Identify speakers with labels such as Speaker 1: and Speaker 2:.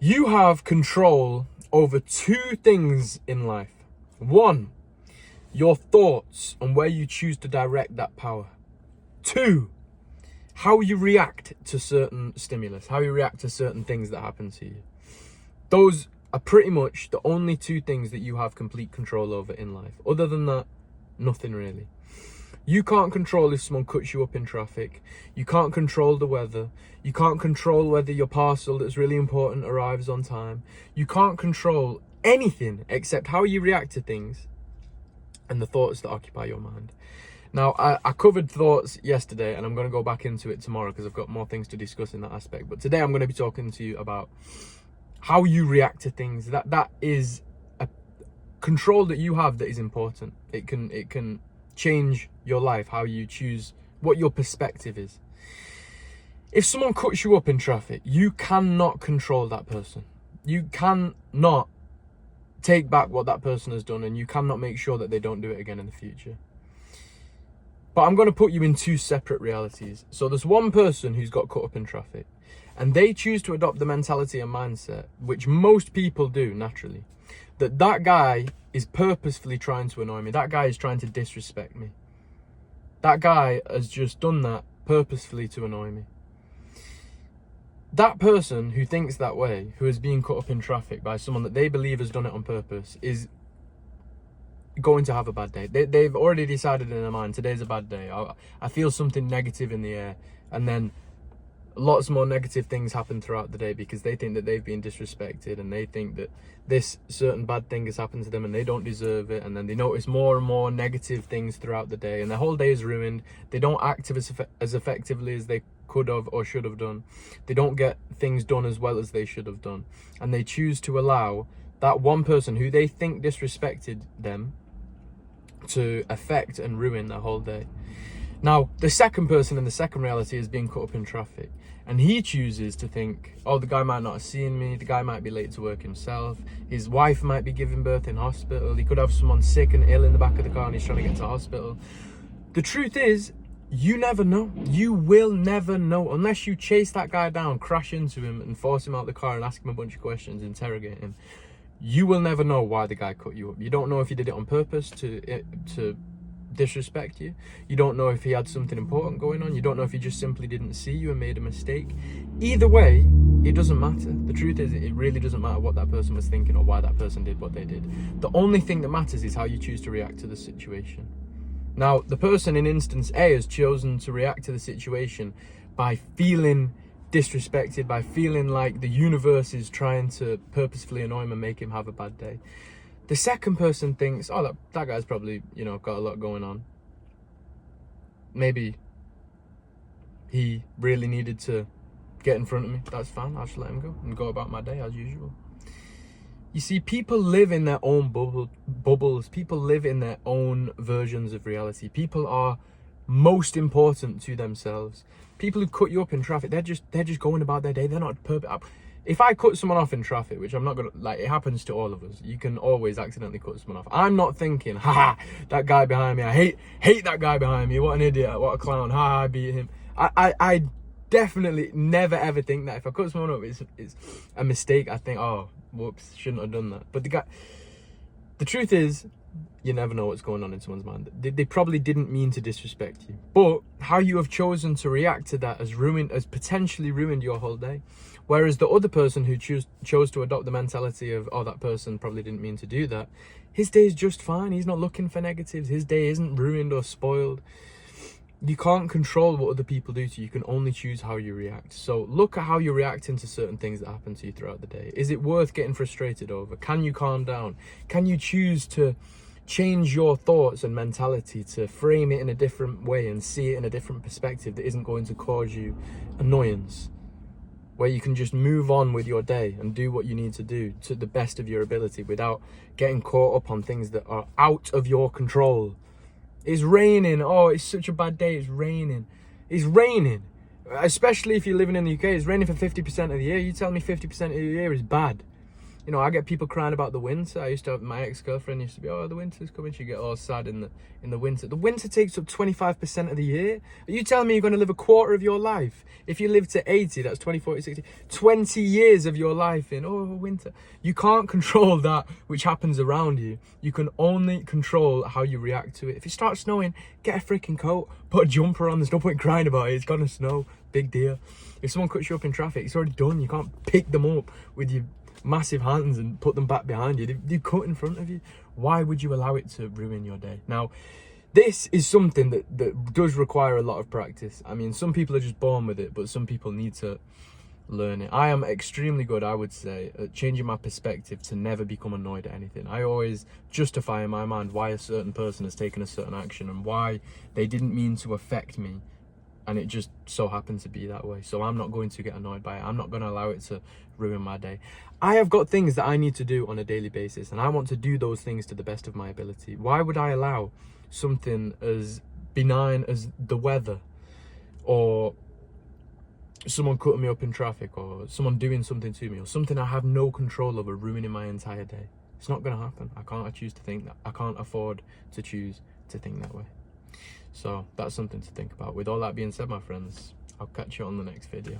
Speaker 1: You have control over two things in life. One, your thoughts and where you choose to direct that power. Two, how you react to certain stimulus, how you react to certain things that happen to you. Those are pretty much the only two things that you have complete control over in life. Other than that, nothing really. You can't control if someone cuts you up in traffic. You can't control the weather. You can't control whether your parcel that's really important arrives on time. You can't control anything except how you react to things and the thoughts that occupy your mind. Now, I covered thoughts yesterday, and I'm going to go back into it tomorrow because I've got more things to discuss in that aspect. But today I'm going to be talking to you about how you react to things. That is a control that you have that is important. It can change your life, how you choose, what your perspective is. If someone cuts you up in traffic, you cannot control that person. You cannot take back what that person has done, and you cannot make sure that they don't do it again in the future. But I'm going to put you in two separate realities. So there's one person who's got cut up in traffic, and they choose to adopt the mentality and mindset, which most people do naturally, that guy is purposefully trying to annoy me. That guy is trying to disrespect me. That guy has just done that purposefully to annoy me. That person who thinks that way, who is being cut up in traffic by someone that they believe has done it on purpose, is going to have a bad day. They've already decided in their mind, today's a bad day. I feel something negative in the air. And then lots more negative things happen throughout the day because they think that they've been disrespected, and they think that this certain bad thing has happened to them and they don't deserve it. And then they notice more and more negative things throughout the day, and their whole day is ruined. They don't act as effectively as they could have or should have done. They don't get things done as well as they should have done. And they choose to allow that one person who they think disrespected them to affect and ruin their whole day. Now, the second person in the second reality is being caught up in traffic, and he chooses to think, oh, the guy might not have seen me, the guy might be late to work himself, his wife might be giving birth in hospital, he could have someone sick and ill in the back of the car and he's trying to get to hospital. The truth is, you never know. You will never know unless you chase that guy down, crash into him and force him out of the car and ask him a bunch of questions, interrogate him. You will never know why the guy cut you up. You don't know if he did it on purpose to disrespect you. You don't know if he had something important going on. You don't know if he just simply didn't see you and made a mistake. Either way, it doesn't matter. The truth is, it really doesn't matter what that person was thinking or why that person did what they did. The only thing that matters is how you choose to react to the situation. Now, the person in instance A has chosen to react to the situation by feeling disrespected, by feeling like the universe is trying to purposefully annoy him and make him have a bad day. The second person thinks, oh, that guy's probably, got a lot going on. Maybe he really needed to get in front of me. That's fine. I'll just let him go and go about my day as usual. You see, people live in their own bubbles. People live in their own versions of reality. People are most important to themselves. People who cut you up in traffic, they're just going about their day. They're not perfect. If I cut someone off in traffic, which I'm not gonna, it happens to all of us. You can always accidentally cut someone off. I'm not thinking, haha, that guy behind me, I hate that guy behind me. What an idiot, what a clown, I beat him. I definitely never ever think that. If I cut someone up, it's a mistake. I think, oh, whoops, shouldn't have done that. But the truth is, you never know what's going on in someone's mind. They probably didn't mean to disrespect you, but how you have chosen to react to that has potentially ruined your whole day. Whereas the other person who chose to adopt the mentality of, oh, that person probably didn't mean to do that, his day is just fine. He's not looking for negatives. His day isn't ruined or spoiled. You can't control what other people do to you. You can only choose how you react. So look at how you're reacting to certain things that happen to you throughout the day. Is it worth getting frustrated over? Can you calm down? Can you choose to change your thoughts and mentality to frame it in a different way and see it in a different perspective that isn't going to cause you annoyance? Where you can just move on with your day and do what you need to do to the best of your ability without getting caught up on things that are out of your control. It's raining. Oh, it's such a bad day. It's raining. It's raining. Especially if you're living in the UK, it's raining for 50% of the year. You tell me 50% of the year is bad. You know, I get people crying about the winter. I used to have, my ex-girlfriend used to be, oh, the winter's coming. She'd get all sad in the winter. The winter takes up 25% of the year. Are you telling me you're going to live a quarter of your life? If you live to 80, that's 20, 40, 60, 20 years of your life in, oh, winter. You can't control that which happens around you. You can only control how you react to it. If it starts snowing, get a freaking coat, put a jumper on. There's no point crying about it. It's going to snow. Big deal. If someone cuts you up in traffic, it's already done. You can't pick them up with your massive hands and put them back behind you. They cut in front of you. Why would you allow it to ruin your day? Now, this is something that does require a lot of practice. I mean, some people are just born with it, but some people need to learn it. I am extremely good, I would say, at changing my perspective to never become annoyed at anything. I always justify in my mind why a certain person has taken a certain action and why they didn't mean to affect me, and it just so happened to be that way. So I'm not going to get annoyed by it. I'm not going to allow it to ruin my day. I have got things that I need to do on a daily basis, and I want to do those things to the best of my ability. Why would I allow something as benign as the weather, or someone cutting me up in traffic, or someone doing something to me, or something I have no control over, ruining my entire day? It's not going to happen. I can't choose to think that. I can't afford to choose to think that way. So that's something to think about. With all that being said, my friends, I'll catch you on the next video.